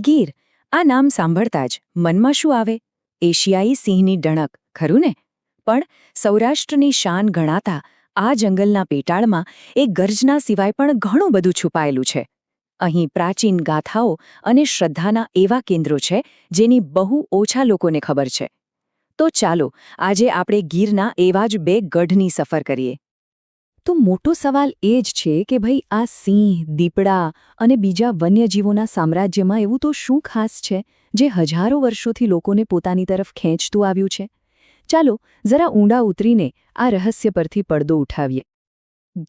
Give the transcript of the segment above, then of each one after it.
ગીર આ નામ સાંભળતા જ મનમાં શું આવે? એશિયાઈ સિંહની ડણક, ખરું ને? પણ સૌરાષ્ટ્રની શાન ગણાતા આ જંગલના પેટાળમાં એક ગર્જના સિવાય પણ ઘણું બધું છુપાયેલું છે. અહીં પ્રાચીન ગાથાઓ અને શ્રદ્ધાના એવા કેન્દ્રો છે જેની બહુ ઓછા લોકોને ખબર છે. તો ચાલો આજે આપણે ગીરના એવા જ બે ગઢની સફર કરીએ. તો મોટો સવાલ એ જ છે કે ભાઈ આ સિંહ, દીપડા અને બીજા વન્યજીવોના સામ્રાજ્યમાં એવું તો શું ખાસ છે જે હજારો વર્ષોથી લોકોને પોતાની તરફ ખેંચતું આવ્યું છે? ચાલો જરા ઊંડા ઉતરીને આ રહસ્ય પરથી પડદો ઉઠાવીએ.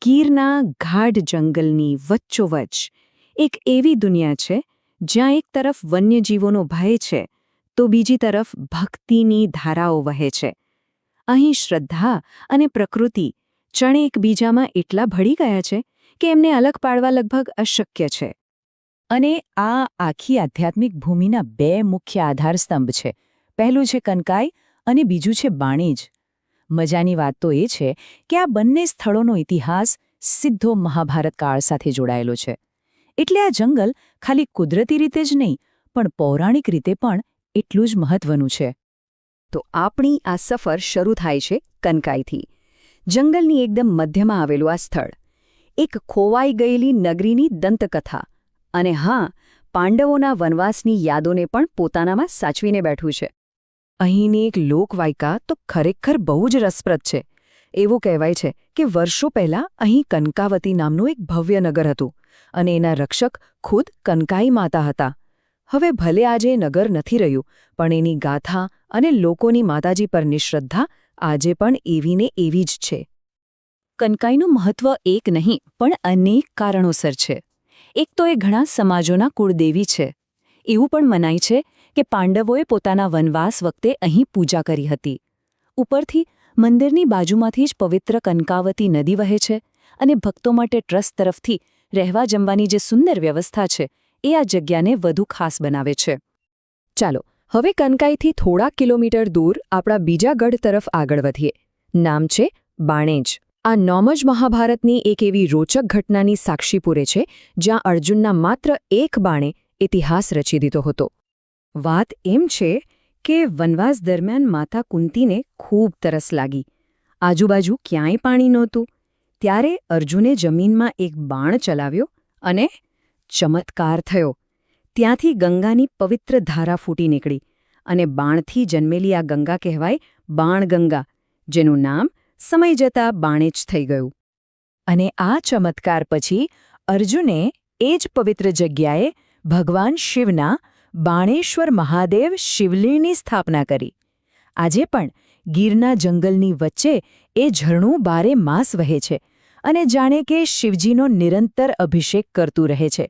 ગીરના ગાઢ જંગલની વચ્ચોવચ્ચ એક એવી દુનિયા છે જ્યાં એક તરફ વન્યજીવોનો ભય છે તો બીજી તરફ ભક્તિની ધારાઓ વહે છે. અહીં શ્રદ્ધા અને પ્રકૃતિ ચણે એકબીજામાં એટલા ભળી ગયા છે કે એમને અલગ પાડવા લગભગ અશક્ય છે. અને આ આખી આધ્યાત્મિક ભૂમિના બે મુખ્ય આધારસ્તંભ છે. પહેલું છે કનકાઈ અને બીજું છે બાણેજ. મજાની વાત તો એ છે કે આ બંને સ્થળોનો ઇતિહાસ સીધો મહાભારત કાળ સાથે જોડાયેલો છે. એટલે આ જંગલ ખાલી કુદરતી રીતે જ નહીં પણ પૌરાણિક રીતે પણ એટલું જ મહત્વનું છે. તો આપણી આ સફર શરૂ થાય છે કનકાઈથી. જંગલની એકદમ મધ્યમાં આવેલું આ સ્થળ એક ખોવાઈ ગયેલી નગરીની દંતકથા અને હા, પાંડવોના વનવાસની યાદોને પણ પોતાનામાં સાચવીને બેઠું છે. અહીંની એક લોકવાયકા તો ખરેખર બહુ જ રસપ્રદ છે. એવું કહેવાય છે કે વર્ષો પહેલાં અહીં કનકાવતી નામનું એક ભવ્ય નગર હતું અને એના રક્ષક ખુદ કનકાઈ માતા હતા. હવે ભલે આજે નગર નથી રહ્યું પણ એની ગાથા અને લોકોની માતાજી પરની શ્રદ્ધા આજે પણ એવીને એવી જ છે. કનકાઈનું મહત્વ એક નહીં પણ અનેક કારણોસર છે. એક તો એ ઘણા સમાજોના કુળદેવી છે. એવું પણ મનાય છે કે પાંડવોએ પોતાના વનવાસ વખતે અહીં પૂજા કરી હતી. ઉપરથી મંદિરની બાજુમાંથી જ પવિત્ર કનકાવતી નદી વહે છે અને ભક્તો માટે ટ્રસ્ટ તરફથી રહેવા જમવાની જે સુંદર વ્યવસ્થા છે એ આ જગ્યાને વધુ ખાસ બનાવે છે. ચાલો હવે કનકાઈથી થોડા કિલોમીટર દૂર આપણા બીજા ગઢ તરફ આગળ વધીએ. નામ છે બાણેજ. આ નોમ જ મહાભારતની એક એવી રોચક ઘટનાની સાક્ષી પૂરે છે જ્યાં અર્જુનના માત્ર એક બાણે ઇતિહાસ રચી દીધો હતો. વાત એમ છે કે વનવાસ દરમિયાન માતા કુંતીને ખૂબ તરસ લાગી. આજુબાજુ ક્યાંય પાણી નહોતું. ત્યારે અર્જુને જમીનમાં એક બાણ ચલાવ્યો અને ચમત્કાર થયો. ત્યાંથી ગંગાની પવિત્ર ધારા ફૂટી નીકળી અને બાણથી જન્મેલી આ ગંગા કહેવાય બાણગંગા, જેનું નામ સમય જતાં બાણેજ થઈ ગયું. અને આ ચમત્કાર પછી અર્જુને એ જ પવિત્ર જગ્યાએ ભગવાન શિવના બાણેશ્વર મહાદેવ શિવલિંગની સ્થાપના કરી. આજે પણ ગીરના જંગલની વચ્ચે એ ઝરણું બારે માસ વહે છે અને જાણે કે શિવજીનો નિરંતર અભિષેક કરતું રહે છે.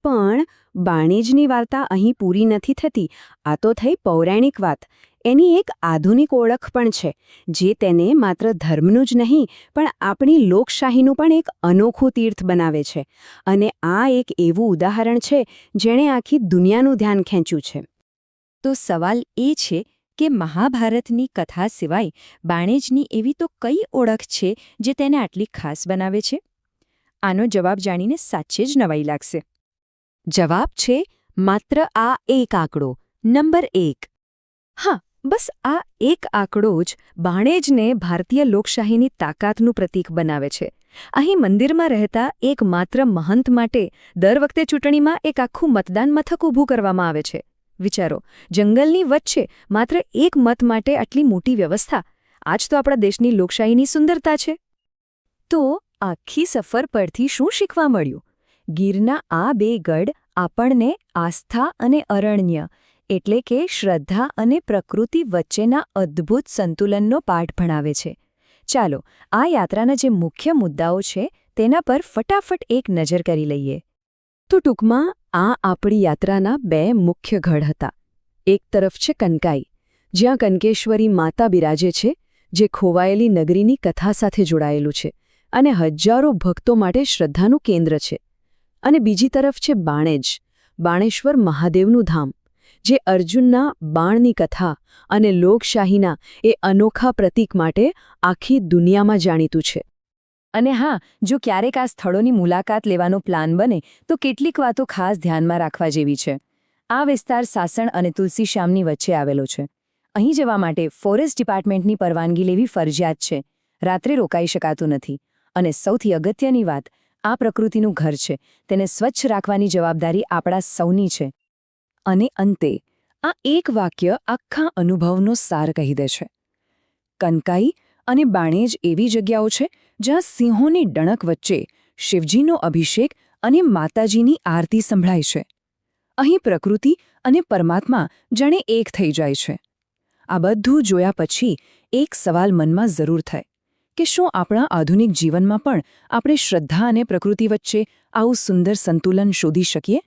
પણ બાણેજની વાર્તા અહીં પૂરી નથી થતી. આ તો થઈ પૌરાણિક વાત. એની એક આધુનિક ઓળખ પણ છે જે તેને માત્ર ધર્મનું જ નહીં પણ આપણી લોકશાહીનું પણ એક અનોખું તીર્થ બનાવે છે. અને આ એક એવું ઉદાહરણ છે જેણે આખી દુનિયાનું ધ્યાન ખેંચ્યું છે. તો સવાલ એ છે કે મહાભારતની કથા સિવાય બાણેજની એવી તો કઈ ઓળખ છે જે તેને આટલી ખાસ બનાવે છે? આનો જવાબ જાણીને સાચે જ નવાઈ લાગશે. જવાબ છે માત્ર આ એક આંકડો, નંબર 1. હા, બસ આ એક આંકડો જ બાણેજને ભારતીય લોકશાહીની તાકાતનું પ્રતીક બનાવે છે. અહીં મંદિરમાં રહેતા એક માત્ર મહંત માટે દર વખતે ચૂંટણીમાં એક આખું મતદાન મથક ઊભું કરવામાં આવે છે. વિચારો, જંગલની વચ્ચે માત્ર એક મત માટે આટલી મોટી વ્યવસ્થા. આજ તો આપણા દેશની લોકશાહીની સુંદરતા છે. તો આખી સફર પરથી શું શીખવા મળ્યું? ગીરના આ બે ગઢ આપણને આસ્થા અને અરણ્ય એટલે કે શ્રદ્ધા અને પ્રકૃતિ વચ્ચેના અદ્ભુત સંતુલનનો પાઠ ભણાવે છે. ચાલો આ યાત્રાના જે મુખ્ય મુદ્દાઓ છે તેના પર ફટાફટ એક નજર કરી લઈએ. તો ટૂંકમાં આ આપણી યાત્રાના બે મુખ્ય ગઢ હતા. એક તરફ છે કનકાઈ, જ્યાં કનકેશ્વરી માતા બિરાજે છે, જે ખોવાયેલી નગરીની કથા સાથે જોડાયેલું છે અને હજારો ભક્તો માટે શ્રદ્ધાનું કેન્દ્ર છે. અને બીજી તરફ છે બાણેજ, બાણેશ્વર મહાદેવનું ધામ, જે અર્જુનના બાણની કથા અને લોકશાહીના એ અનોખા પ્રતીક માટે આખી દુનિયામાં જાણીતું છે. અને હા, જો ક્યારેક આ સ્થળોની મુલાકાત લેવાનો પ્લાન બને તો કેટલીક વાતો ખાસ ધ્યાનમાં રાખવા જેવી છે. આ વિસ્તાર સાસણ અને તુલસીશ્યામની વચ્ચે આવેલો છે. અહીં જવા માટે ફોરેસ્ટ ડિપાર્ટમેન્ટની પરવાનગી લેવી ફરજિયાત છે. રાત્રે રોકાઈ શકાતું નથી. અને સૌથી અગત્યની વાત, આ પ્રકૃતિનું ઘર છે. તેને સ્વચ્છ રાખવાની જવાબદારી આપણા સૌની છે. અને અંતે આ એક વાક્ય આખા અનુભવનો સાર કહી દે છે. કનકાઈ અને બાણેજ એવી જગ્યાઓ છે જ્યાં સિંહોની ડણક વચ્ચે શિવજીનો અભિષેક અને માતાજીની આરતી સંભળાય છે. અહીં પ્રકૃતિ અને પરમાત્મા જાણે એક થઈ જાય છે. આ બધું જોયા પછી એક સવાલ મનમાં જરૂર થાય કે શું આપણા આધુનિક જીવનમાં પણ આપણે શ્રદ્ધા અને પ્રકૃતિ વચ્ચે આવું સુંદર સંતુલન શોધી શકીએ?